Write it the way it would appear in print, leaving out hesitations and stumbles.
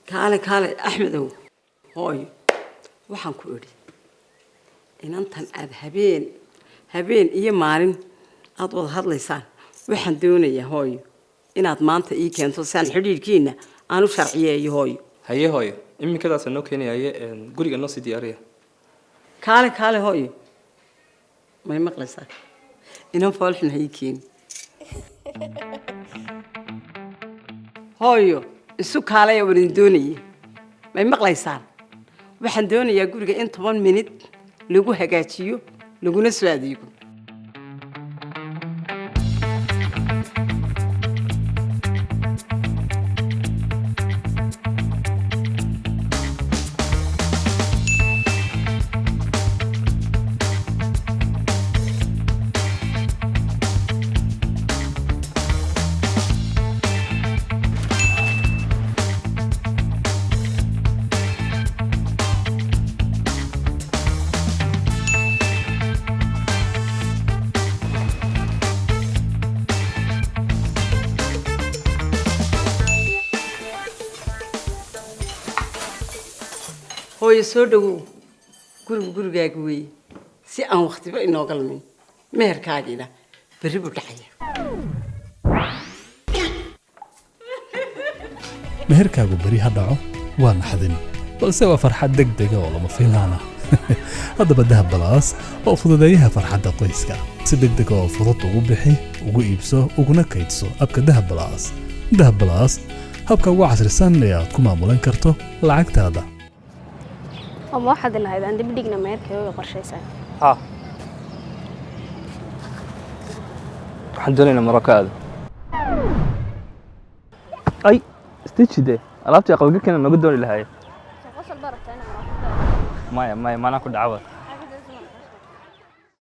كالي أحمد هاي waxaan ku iri inantan aad habeen iyo maalin aad wada hadlaysaan waxaan doonayaa hooyo inaad maanta ii keento san xiriirkiina aanu sharciyeeyo hooyo haye hooyo iminkadaas noo keenayaye guriga noo sii diyaariya kaale hooyo may maqlaysaa inan foolxun hay keen hooyo isu kaalaya warin doonayay may maqlaysaan waxaan doonayaa guriga in 10 minute lagu hagaajiyo laguna soo adeego hooyo soo dhawow gurigaaga weeye si aan waqtiba inooga lumin meherkaagiina berri buu dhacaya meherkaagu berri ha dhaco waa naxdin balse waa farxad degdeg oo lama filaan ah haddaba dahab balaas oo fududeeyaha farxadda qoyska si degdeg oo fudud ugu bixi ugu iibso uguna kaydso abka dahab balaas habka ugu casrisan ee aad ku maamulan karto lacagtaada أما واحد اللي هيدا عندي بدينا ميركي هو قرشيسان waxaan doonaynaa maroko aad ay stitchide alaabtii aqalgalkeena nooga dooni lahaayeen وصل برا تاني maya maanaa ku dhacwa